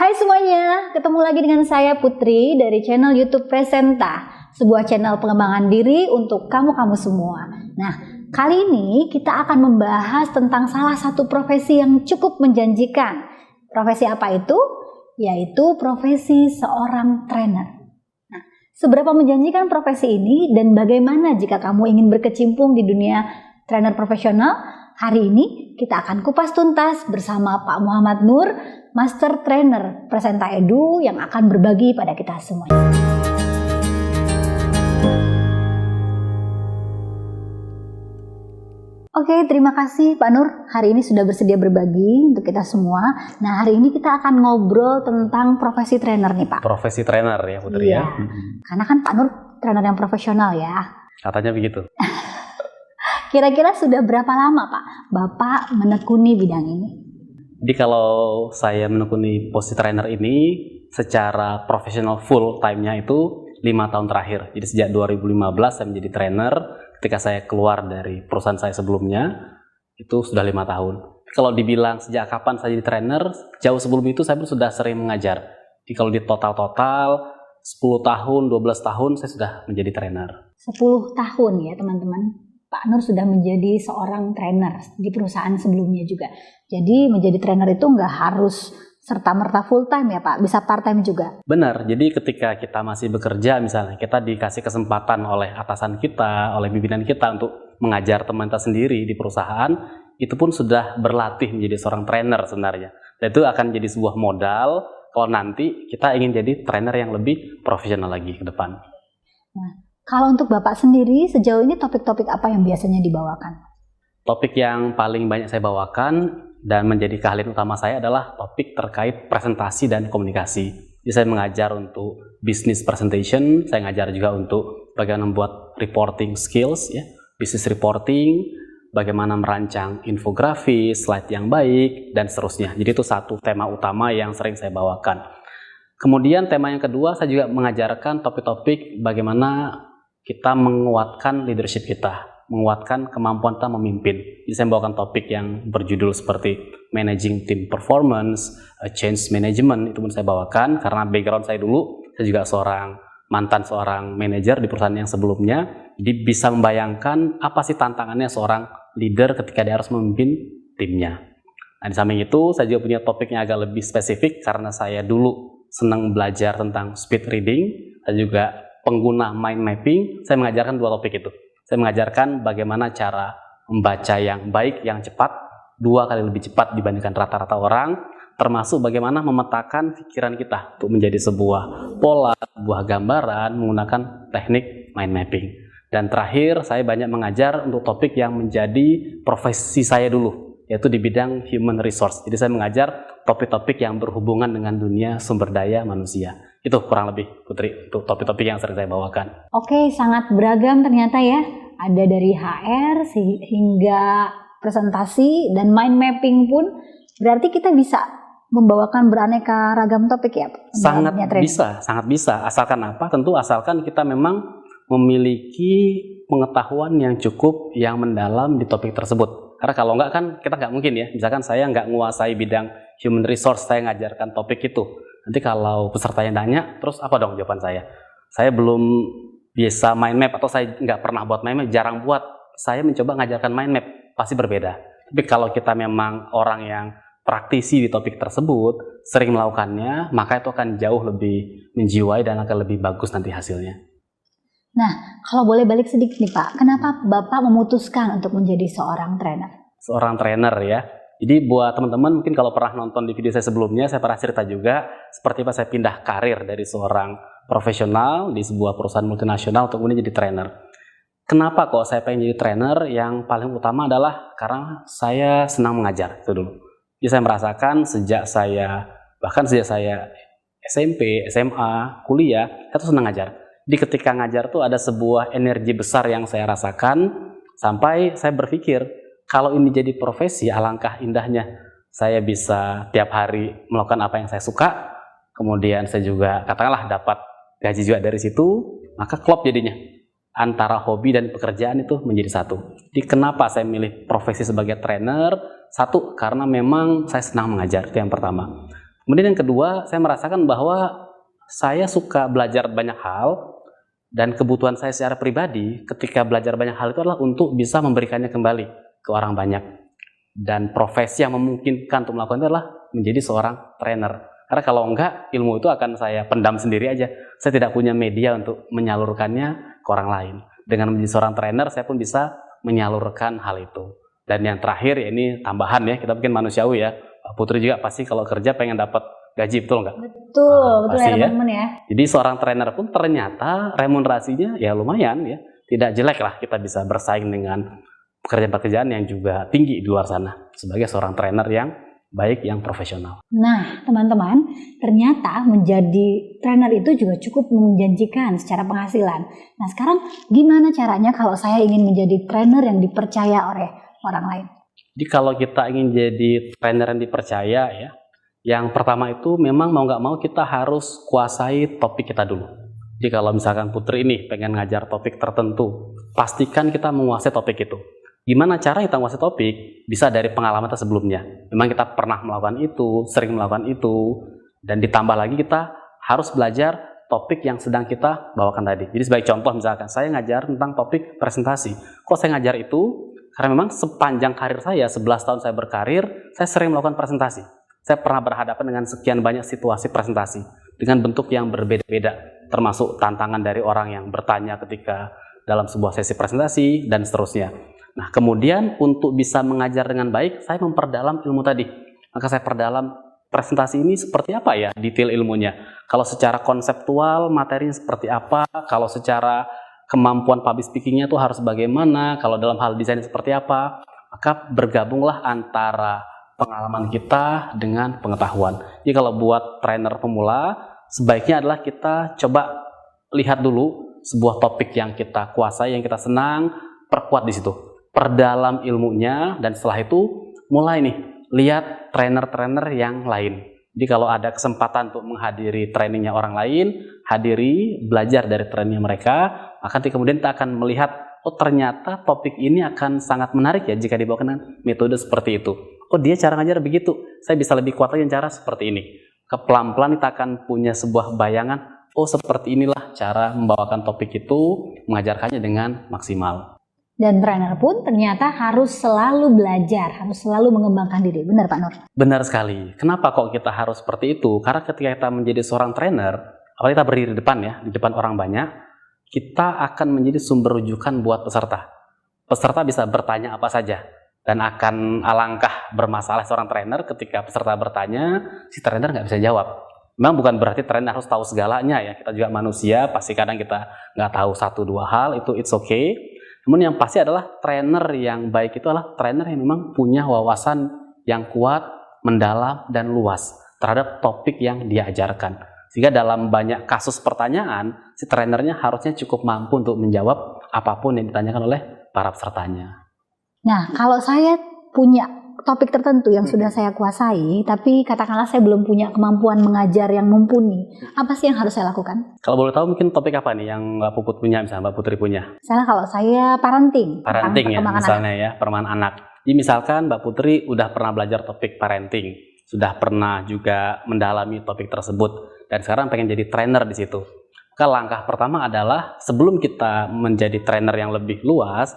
Hai semuanya, ketemu lagi dengan saya Putri dari channel YouTube Presenta, sebuah channel pengembangan diri untuk kamu-kamu semua. Nah, kali ini kita akan membahas tentang salah satu profesi yang cukup menjanjikan. Profesi apa itu? Yaitu profesi seorang trainer. Nah, seberapa menjanjikan profesi ini dan bagaimana jika kamu ingin berkecimpung di dunia trainer profesional? Hari ini kita akan kupas tuntas bersama Pak Muhammad Nur, Master Trainer Presenta Edu yang akan berbagi pada kita semuanya. Oke, terima kasih Pak Nur. Hari ini sudah bersedia berbagi untuk kita semua. Nah, hari ini kita akan ngobrol tentang profesi trainer nih Pak. Profesi trainer ya Putri ya. Karena kan Pak Nur trainer yang profesional ya. Katanya begitu. Kira-kira sudah berapa lama Pak Bapak menekuni bidang ini? Jadi kalau saya menekuni posisi trainer ini secara profesional full time-nya itu 5 tahun terakhir. Jadi sejak 2015 saya menjadi trainer. Ketika saya keluar dari perusahaan saya sebelumnya itu sudah 5 tahun. Kalau dibilang sejak kapan saya jadi trainer, jauh sebelum itu saya pun sudah sering mengajar. Jadi kalau di total 10 tahun, 12 tahun saya sudah menjadi trainer. 10 tahun ya teman-teman. Pak Nur sudah menjadi seorang trainer di perusahaan sebelumnya juga. Jadi menjadi trainer itu nggak harus serta-merta full time ya Pak, bisa part time juga. Benar, jadi ketika kita masih bekerja misalnya, kita dikasih kesempatan oleh atasan kita, oleh pimpinan kita untuk mengajar teman kita sendiri di perusahaan, itu pun sudah berlatih menjadi seorang trainer sebenarnya. Dan itu akan jadi sebuah modal kalau nanti kita ingin jadi trainer yang lebih profesional lagi ke depan. Nah, kalau untuk Bapak sendiri, sejauh ini topik-topik apa yang biasanya dibawakan? Topik yang paling banyak saya bawakan dan menjadi keahlian utama saya adalah topik terkait presentasi dan komunikasi. Jadi saya mengajar untuk business presentation, saya mengajar juga untuk bagaimana membuat reporting skills, ya, business reporting, bagaimana merancang infografis, slide yang baik, dan seterusnya. Jadi itu satu tema utama yang sering saya bawakan. Kemudian tema yang kedua, saya juga mengajarkan topik-topik bagaimana kita menguatkan leadership kita, menguatkan kemampuan kita memimpin. Jadi saya membawakan topik yang berjudul seperti managing team performance, change management, itu pun saya bawakan karena background saya dulu, saya juga mantan seorang manajer di perusahaan yang sebelumnya. Jadi bisa membayangkan apa sih tantangannya seorang leader ketika dia harus memimpin timnya. Nah, di samping itu saya juga punya topiknya agak lebih spesifik karena saya dulu senang belajar tentang speed reading dan juga pengguna mind mapping. Saya mengajarkan 2 topik itu. Saya mengajarkan bagaimana cara membaca yang baik, yang cepat, 2 kali lebih cepat dibandingkan rata-rata orang, termasuk bagaimana memetakan pikiran kita untuk menjadi sebuah pola, sebuah gambaran menggunakan teknik mind mapping. Dan terakhir, saya banyak mengajar untuk topik yang menjadi profesi saya dulu, yaitu di bidang human resource. Jadi saya mengajar topik-topik yang berhubungan dengan dunia sumber daya manusia. Itu kurang lebih Putri, untuk topik-topik yang sering saya bawakan. Oke, sangat beragam ternyata ya. Ada dari HR hingga presentasi dan mind mapping pun. Berarti kita bisa membawakan beraneka ragam topik ya? Sangat bisa. Asalkan apa? Tentu asalkan kita memang memiliki pengetahuan yang cukup, yang mendalam di topik tersebut. Karena kalau enggak kan kita nggak mungkin ya. Misalkan saya nggak menguasai bidang human resource, saya ngajarkan topik itu. Nanti kalau pesertanya nanya, terus apa dong jawaban saya? Saya belum bisa mind map atau saya nggak pernah buat mind map, jarang buat. Saya mencoba ngajarkan mind map, pasti berbeda. Tapi kalau kita memang orang yang praktisi di topik tersebut, sering melakukannya, maka itu akan jauh lebih menjiwai dan akan lebih bagus nanti hasilnya. Nah, kalau boleh balik sedikit nih Pak, kenapa Bapak memutuskan untuk menjadi seorang trainer? Seorang trainer ya. Jadi buat teman-teman mungkin kalau pernah nonton di video saya sebelumnya, saya pernah cerita juga seperti apa saya pindah karir dari seorang profesional di sebuah perusahaan multinasional untuk kemudian jadi trainer. Kenapa kok saya pengen jadi trainer? Yang paling utama adalah karena saya senang mengajar itu dulu. Jadi saya merasakan sejak saya SMP, SMA, kuliah, saya tuh senang ngajar. Jadi ketika ngajar tuh ada sebuah energi besar yang saya rasakan sampai saya berpikir, kalau ini jadi profesi, alangkah indahnya saya bisa tiap hari melakukan apa yang saya suka, kemudian saya juga katakanlah dapat gaji juga dari situ, maka klop jadinya. Antara hobi dan pekerjaan itu menjadi satu. Jadi kenapa saya milih profesi sebagai trainer? Satu, karena memang saya senang mengajar, itu yang pertama. Kemudian yang kedua, saya merasakan bahwa saya suka belajar banyak hal, dan kebutuhan saya secara pribadi ketika belajar banyak hal itu adalah untuk bisa memberikannya kembali ke orang banyak. Dan profesi yang memungkinkan untuk melakukan itu adalah menjadi seorang trainer. Karena kalau enggak, ilmu itu akan saya pendam sendiri aja. Saya tidak punya media untuk menyalurkannya ke orang lain. Dengan menjadi seorang trainer, saya pun bisa menyalurkan hal itu. Dan yang terakhir, ya ini tambahan ya, kita mungkin manusiawi ya. Pak Putri juga pasti kalau kerja pengen dapat gaji, betul nggak? Betul Pasti ya teman-teman ya. Jadi seorang trainer pun ternyata remunerasinya ya lumayan ya. Tidak jelek lah kita bisa bersaing dengan pekerjaan-pekerjaan yang juga tinggi di luar sana. Sebagai seorang trainer yang baik, yang profesional. Nah teman-teman, ternyata menjadi trainer itu juga cukup menjanjikan secara penghasilan. Nah sekarang gimana caranya kalau saya ingin menjadi trainer yang dipercaya oleh orang lain? Jadi kalau kita ingin jadi trainer yang dipercaya ya, yang pertama itu memang mau nggak mau kita harus kuasai topik kita dulu. Jadi kalau misalkan Putri ini pengen ngajar topik tertentu, pastikan kita menguasai topik itu. Gimana cara kita menguasai topik? Bisa dari pengalaman kita sebelumnya. Memang kita pernah melakukan itu, sering melakukan itu, dan ditambah lagi kita harus belajar topik yang sedang kita bawakan tadi. Jadi sebagai contoh misalkan saya ngajar tentang topik presentasi. Kok saya ngajar itu? Karena memang sepanjang karir saya, 11 tahun saya berkarir, saya sering melakukan presentasi. Saya pernah berhadapan dengan sekian banyak situasi presentasi dengan bentuk yang berbeda-beda, termasuk tantangan dari orang yang bertanya ketika dalam sebuah sesi presentasi dan seterusnya. Nah, kemudian untuk bisa mengajar dengan baik, saya memperdalam ilmu tadi. Maka saya perdalam presentasi ini seperti apa ya detail ilmunya. Kalau secara konseptual materinya seperti apa, kalau secara kemampuan public speakingnya itu harus bagaimana, kalau dalam hal desain seperti apa, maka bergabunglah antara pengalaman kita dengan pengetahuan. Jadi kalau buat trainer pemula, sebaiknya adalah kita coba lihat dulu sebuah topik yang kita kuasai, yang kita senang, perkuat di situ. Perdalam ilmunya, dan setelah itu mulai nih, lihat trainer-trainer yang lain. Jadi kalau ada kesempatan untuk menghadiri trainingnya orang lain, hadiri, belajar dari trainingnya mereka, maka nanti kemudian kita akan melihat, oh ternyata topik ini akan sangat menarik ya jika dibawakan dengan metode seperti itu. Oh dia cara ngajar begitu, saya bisa lebih kuat lagi cara seperti ini. Pelan-pelan kita akan punya sebuah bayangan, oh seperti inilah cara membawakan topik itu, mengajarkannya dengan maksimal. Dan trainer pun ternyata harus selalu belajar, harus selalu mengembangkan diri. Benar Pak Nur? Benar sekali. Kenapa kok kita harus seperti itu? Karena ketika kita menjadi seorang trainer, apalagi kita berdiri di depan ya, di depan orang banyak, kita akan menjadi sumber rujukan buat peserta. Peserta bisa bertanya apa saja. Dan akan alangkah bermasalah seorang trainer ketika peserta bertanya, si trainer nggak bisa jawab. Memang bukan berarti trainer harus tahu segalanya ya. Kita juga manusia, pasti kadang kita nggak tahu 1-2 hal, itu it's okay. Namun yang pasti adalah trainer yang baik itu adalah trainer yang memang punya wawasan yang kuat, mendalam, dan luas terhadap topik yang dia ajarkan. Sehingga dalam banyak kasus pertanyaan, si trainernya harusnya cukup mampu untuk menjawab apapun yang ditanyakan oleh para pesertanya. Nah, kalau saya punya topik tertentu yang sudah saya kuasai, tapi katakanlah saya belum punya kemampuan mengajar yang mumpuni, apa sih yang harus saya lakukan? Kalau boleh tahu mungkin topik apa nih yang Mbak Puput punya, misalnya Mbak Putri punya? Misalnya kalau saya parenting Ya, misalnya ya, perkembangan anak. Jadi misalkan Mbak Putri udah pernah belajar topik parenting, sudah pernah juga mendalami topik tersebut, dan sekarang pengen jadi trainer di situ. Maka langkah pertama adalah sebelum kita menjadi trainer yang lebih luas,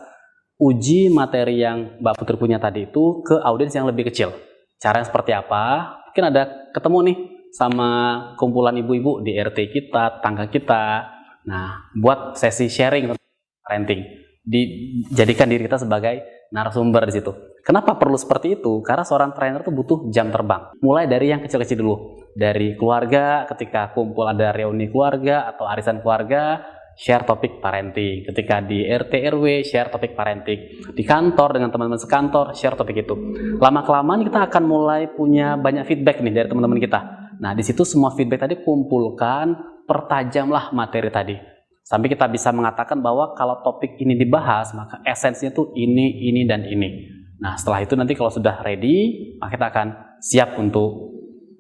uji materi yang Mbak Putri punya tadi itu ke audiens yang lebih kecil. Caranya seperti apa? Mungkin ada ketemu nih sama kumpulan ibu-ibu di RT kita, tangga kita. Nah, buat sesi sharing tentang parenting. Dijadikan diri kita sebagai narasumber di situ. Kenapa perlu seperti itu? Karena seorang trainer itu butuh jam terbang. Mulai dari yang kecil-kecil dulu. Dari keluarga, ketika kumpul ada reuni keluarga atau arisan keluarga, share topik parenting. Ketika di RT RW, share topik parenting. Di kantor dengan teman-teman sekantor, share topik itu. Lama-kelamaan kita akan mulai punya banyak feedback nih dari teman-teman kita. Nah, di situ semua feedback tadi kumpulkan, pertajamlah materi tadi. Sampai kita bisa mengatakan bahwa kalau topik ini dibahas, maka esensinya tuh ini, dan ini. Nah, setelah itu nanti kalau sudah ready, maka kita akan siap untuk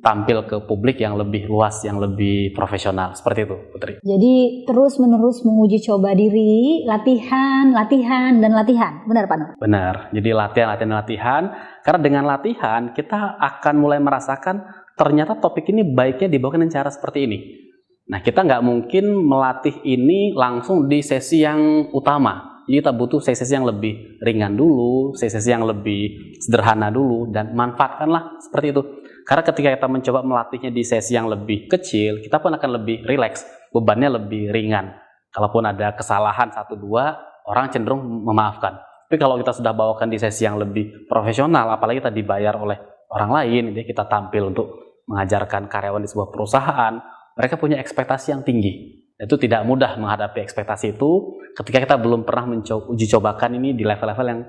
tampil ke publik yang lebih luas, yang lebih profesional. Seperti itu, Putri. Jadi terus-menerus menguji coba diri, latihan, dan latihan. Benar, Pak Nur? Benar. Jadi latihan. Karena dengan latihan, kita akan mulai merasakan ternyata topik ini baiknya dibawakan dengan cara seperti ini. Nah, kita nggak mungkin melatih ini langsung di sesi yang utama. Jadi kita butuh sesi yang lebih ringan dulu, sesi yang lebih sederhana dulu, dan manfaatkanlah seperti itu. Karena ketika kita mencoba melatihnya di sesi yang lebih kecil, kita pun akan lebih rileks, bebannya lebih ringan. Kalaupun ada kesalahan 1-2, orang cenderung memaafkan. Tapi kalau kita sudah bawakan di sesi yang lebih profesional, apalagi kita dibayar oleh orang lain, jadi kita tampil untuk mengajarkan karyawan di sebuah perusahaan, mereka punya ekspektasi yang tinggi. Itu tidak mudah menghadapi ekspektasi itu ketika kita belum pernah uji cobakan ini di level-level yang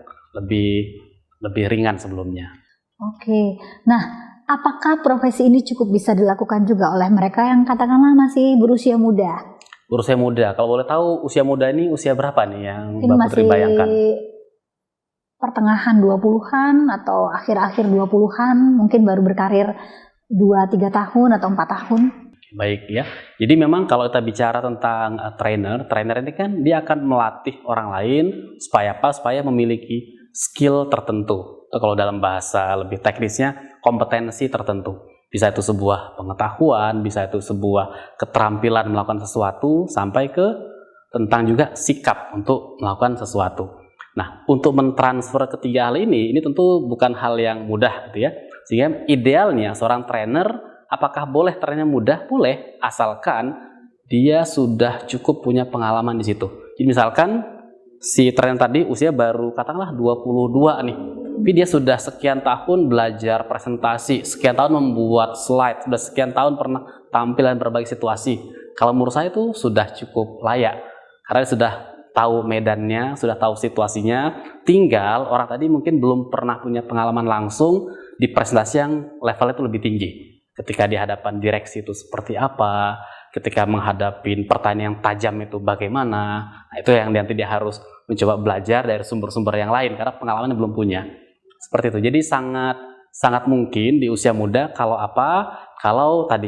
lebih ringan sebelumnya. Oke, nah apakah profesi ini cukup bisa dilakukan juga oleh mereka yang katakanlah masih berusia muda? Berusia muda, kalau boleh tahu usia muda ini usia berapa nih yang Mungkin Mbak Putri bayangkan? Pertengahan 20-an atau akhir-akhir 20-an, mungkin baru berkarir 2-3 tahun atau 4 tahun. Baik ya, jadi memang kalau kita bicara tentang trainer ini kan dia akan melatih orang lain supaya apa? Supaya memiliki skill tertentu. Atau kalau dalam bahasa lebih teknisnya kompetensi tertentu. Bisa itu sebuah pengetahuan, bisa itu sebuah keterampilan melakukan sesuatu, sampai ke tentang juga sikap untuk melakukan sesuatu. Nah, untuk mentransfer ketiga hal ini tentu bukan hal yang mudah gitu ya. Sehingga idealnya seorang trainer, apakah boleh trennya mudah? Boleh, asalkan dia sudah cukup punya pengalaman di situ. Jadi misalkan si trainer tadi usia baru katakanlah 22 nih, tapi dia sudah sekian tahun belajar presentasi, sekian tahun membuat slide, sudah sekian tahun pernah tampil dalam berbagai situasi. Kalau menurut saya itu sudah cukup layak, karena sudah tahu medannya, sudah tahu situasinya. Tinggal orang tadi mungkin belum pernah punya pengalaman langsung di presentasi yang levelnya itu lebih tinggi. Ketika di hadapan direksi itu seperti apa, ketika menghadapi pertanyaan yang tajam itu bagaimana. Nah, itu yang nanti dia harus mencoba belajar dari sumber-sumber yang lain karena pengalamannya belum punya. Seperti itu. Jadi sangat mungkin di usia muda kalau tadi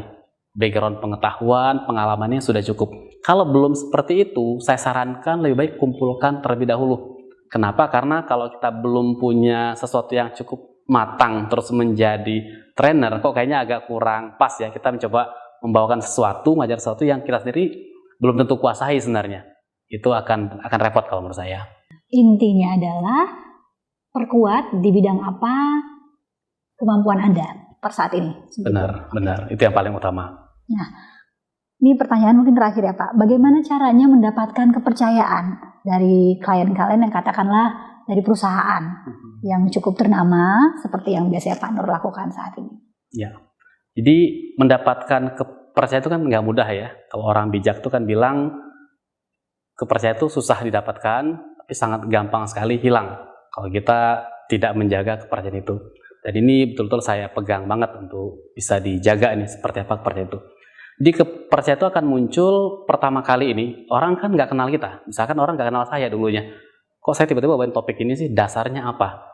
background pengetahuan, pengalamannya sudah cukup. Kalau belum seperti itu, saya sarankan lebih baik kumpulkan terlebih dahulu. Kenapa? Karena kalau kita belum punya sesuatu yang cukup matang terus menjadi trainer, kok kayaknya agak kurang pas ya. Kita mencoba membawakan sesuatu, mengajar sesuatu yang kita sendiri belum tentu kuasai sebenarnya. Itu akan repot kalau menurut saya. Intinya adalah perkuat di bidang apa kemampuan Anda per saat ini. Benar. Itu yang paling utama. Nah, ini pertanyaan mungkin terakhir ya Pak. Bagaimana caranya mendapatkan kepercayaan dari klien-klien yang katakanlah dari perusahaan yang cukup ternama seperti yang biasanya Pak Nur lakukan saat ini? Ya, jadi mendapatkan kepercayaan itu kan nggak mudah ya. Kalau orang bijak itu kan bilang kepercayaan itu susah didapatkan, tapi sangat gampang sekali hilang kalau kita tidak menjaga kepercayaan itu. Dan ini betul-betul saya pegang banget untuk bisa dijaga ini seperti apa kepercayaan itu. Jadi kepercayaan itu akan muncul pertama kali ini, orang kan nggak kenal kita. Misalkan orang nggak kenal saya dulunya. Kok saya tiba-tiba bawain topik ini sih, dasarnya apa?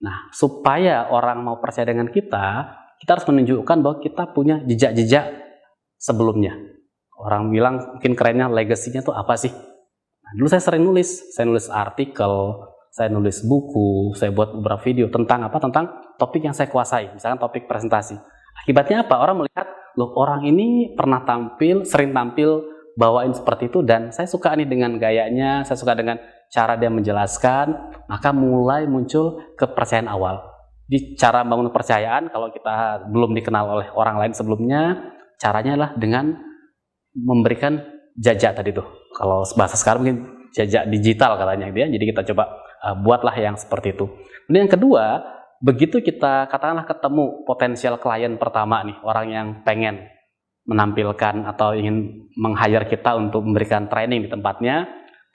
Nah, supaya orang mau percaya dengan kita harus menunjukkan bahwa kita punya jejak-jejak sebelumnya. Orang bilang mungkin kerennya legasinya tuh apa sih? Nah, dulu saya sering nulis artikel, saya nulis buku, saya buat beberapa video tentang topik yang saya kuasai, misalkan topik presentasi. Akibatnya apa? Orang melihat, loh orang ini pernah sering tampil bawain seperti itu, dan saya suka nih dengan gayanya, saya suka dengan cara dia menjelaskan, maka mulai muncul kepercayaan awal. Di cara membangun kepercayaan, kalau kita belum dikenal oleh orang lain sebelumnya, caranya adalah dengan memberikan jajak tadi tuh. Kalau bahasa sekarang mungkin jajak digital katanya gitu ya. Jadi kita coba buatlah yang seperti itu. Kemudian yang kedua, begitu kita katakanlah ketemu potensial klien pertama nih, orang yang pengen menampilkan atau ingin meng-hire kita untuk memberikan training di tempatnya,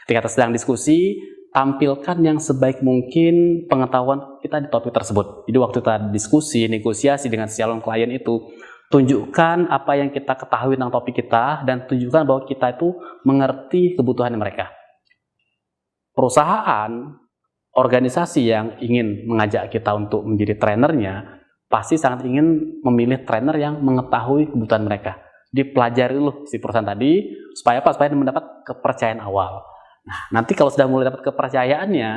ketika kita sedang diskusi, tampilkan yang sebaik mungkin pengetahuan kita di topik tersebut. Jadi waktu kita diskusi, negosiasi dengan calon klien itu, tunjukkan apa yang kita ketahui tentang topik kita, dan tunjukkan bahwa kita itu mengerti kebutuhan mereka. Perusahaan, organisasi yang ingin mengajak kita untuk menjadi trainernya, pasti sangat ingin memilih trainer yang mengetahui kebutuhan mereka. Dipelajari dulu si perusahaan tadi, supaya mendapat kepercayaan awal. Nah, nanti kalau sudah mulai dapat kepercayaannya,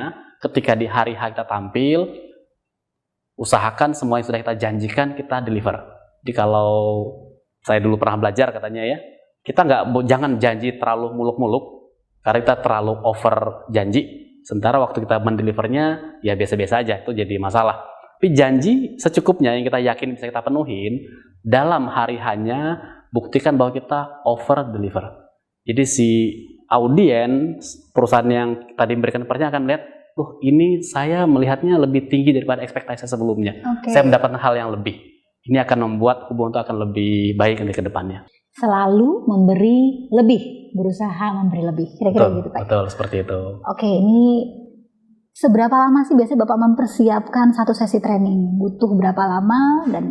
ketika di hari H kita tampil, usahakan semua yang sudah kita janjikan kita deliver. Jadi kalau saya dulu pernah belajar katanya ya, kita jangan janji terlalu muluk-muluk, karena kita terlalu over janji. Sementara waktu kita mendelivernya ya biasa-biasa aja, itu jadi masalah. Tapi janji secukupnya yang kita yakin bisa kita penuhin, dalam hari hanya buktikan bahwa kita over deliver. Jadi si audiens, perusahaan yang tadi memberikan pertanyaan akan melihat, loh ini saya melihatnya lebih tinggi daripada ekspektasi sebelumnya. Saya mendapatkan hal yang lebih. Ini akan membuat hubungan itu akan lebih baik nanti ke depannya. Selalu memberi lebih, berusaha memberi lebih. Kira-kira gitu Pak. Betul, seperti itu. Oke, ini seberapa lama sih biasanya Bapak mempersiapkan satu sesi training? Butuh berapa lama dan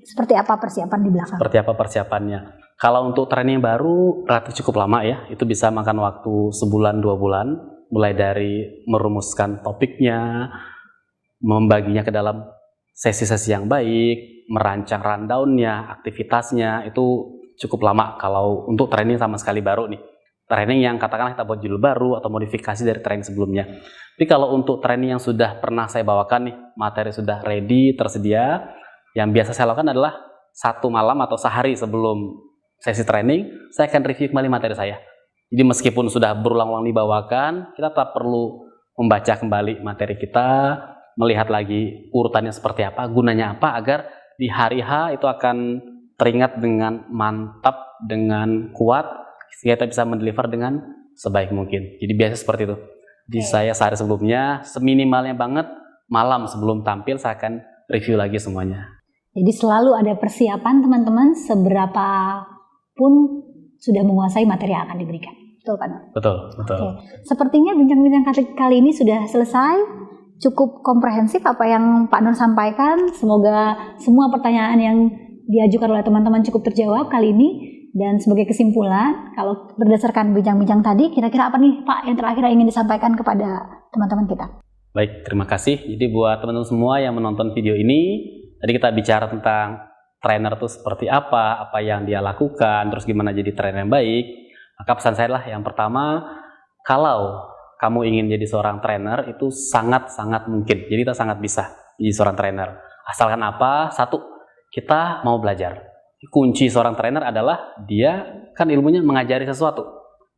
seperti apa persiapan di belakang? Seperti apa persiapannya? Kalau untuk training baru relatif cukup lama ya. Itu bisa makan waktu sebulan 2 bulan. Mulai dari merumuskan topiknya, membaginya ke dalam sesi-sesi yang baik, merancang rundown-nya, aktivitasnya, itu cukup lama kalau untuk training sama sekali baru nih. Training yang katakanlah kita buat judul baru atau modifikasi dari training sebelumnya. Tapi kalau untuk training yang sudah pernah saya bawakan nih, materi sudah ready, tersedia, yang biasa saya lakukan adalah 1 malam atau sehari sebelum sesi training, saya akan review kembali materi saya. Jadi meskipun sudah berulang-ulang dibawakan, kita tetap perlu membaca kembali materi kita, melihat lagi urutannya seperti apa, gunanya apa, agar di hari H itu akan teringat dengan mantap, dengan kuat, sehingga kita bisa mendeliver dengan sebaik mungkin. Jadi biasa seperti itu. Jadi saya sehari sebelumnya, seminimalnya banget, malam sebelum tampil saya akan review lagi semuanya. Jadi selalu ada persiapan teman-teman, seberapa pun sudah menguasai materi yang akan diberikan. Betul Pak Nur? Betul. Sepertinya bincang-bincang kali ini sudah selesai. Cukup komprehensif apa yang Pak Nur sampaikan. Semoga semua pertanyaan yang diajukan oleh teman-teman cukup terjawab kali ini. Dan sebagai kesimpulan, kalau berdasarkan bincang-bincang tadi, kira-kira apa nih Pak yang terakhir ingin disampaikan kepada teman-teman kita? Baik, terima kasih. Jadi buat teman-teman semua yang menonton video ini, tadi kita bicara tentang trainer itu seperti apa yang dia lakukan, terus gimana jadi trainer yang baik. Maka pesan saya adalah yang pertama, kalau kamu ingin jadi seorang trainer itu sangat-sangat mungkin. Jadi kita sangat bisa jadi seorang trainer. Asalkan apa? 1, kita mau belajar. Kunci seorang trainer adalah dia kan ilmunya mengajari sesuatu.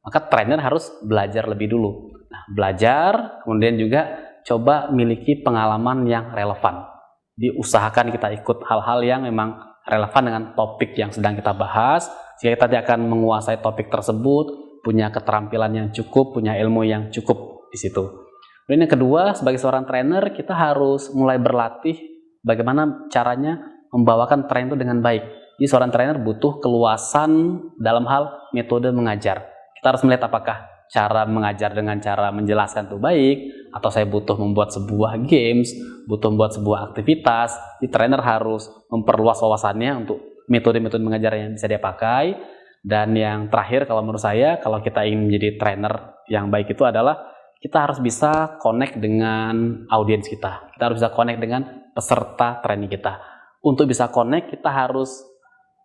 Maka trainer harus belajar lebih dulu. Nah, belajar, kemudian juga coba miliki pengalaman yang relevan. Diusahakan kita ikut hal-hal yang memang relevan dengan topik yang sedang kita bahas, sehingga kita akan menguasai topik tersebut, punya keterampilan yang cukup, punya ilmu yang cukup di situ. Kemudian yang kedua, sebagai seorang trainer, kita harus mulai berlatih bagaimana caranya membawakan trainer itu dengan baik. Jadi seorang trainer butuh keluasan dalam hal metode mengajar. Kita harus melihat apakah cara mengajar dengan cara menjelaskan itu baik, atau saya butuh membuat sebuah games, butuh membuat sebuah aktivitas. Jadi trainer harus memperluas wawasannya untuk metode-metode mengajar yang bisa dia pakai. Dan yang terakhir kalau menurut saya, kalau kita ingin menjadi trainer yang baik itu adalah kita harus bisa connect dengan audiens kita. Kita harus bisa connect dengan peserta training kita. Untuk bisa connect, kita harus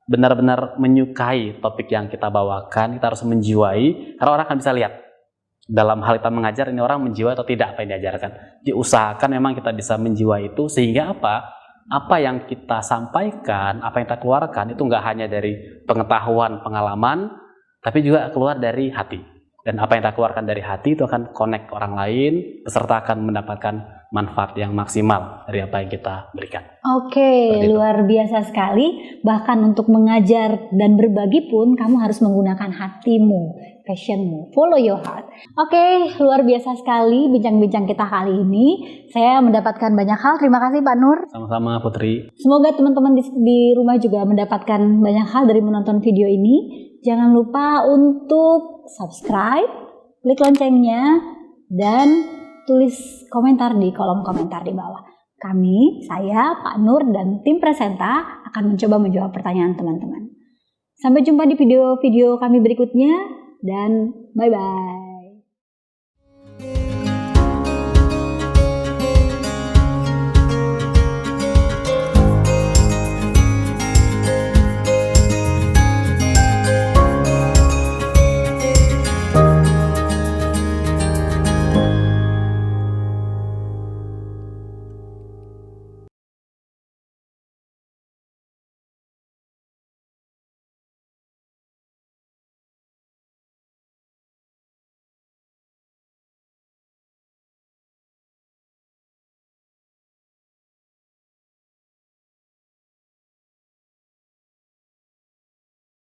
benar-benar menyukai topik yang kita bawakan, kita harus menjiwai, karena orang akan bisa lihat dalam hal kita mengajar ini orang menjiwai atau tidak apa yang diajarkan. Diusahakan memang kita bisa menjiwai itu, sehingga apa yang kita sampaikan, apa yang kita keluarkan itu nggak hanya dari pengetahuan, pengalaman, tapi juga keluar dari hati. Dan apa yang kita keluarkan dari hati itu akan connect ke orang lain, peserta akan mendapatkan manfaat yang maksimal dari apa yang kita berikan. Oke, luar biasa sekali. Bahkan untuk mengajar dan berbagi pun kamu harus menggunakan hatimu, passionmu, follow your heart. Oke, luar biasa sekali bincang-bincang kita kali ini. Saya mendapatkan banyak hal. Terima kasih Pak Nur. Sama-sama Putri. Semoga teman-teman di rumah juga mendapatkan banyak hal dari menonton video ini. Jangan lupa untuk subscribe, klik loncengnya, dan tulis komentar di kolom komentar di bawah. Kami, saya, Pak Nur, dan tim Presenta akan mencoba menjawab pertanyaan teman-teman. Sampai jumpa di video-video kami berikutnya, dan bye-bye.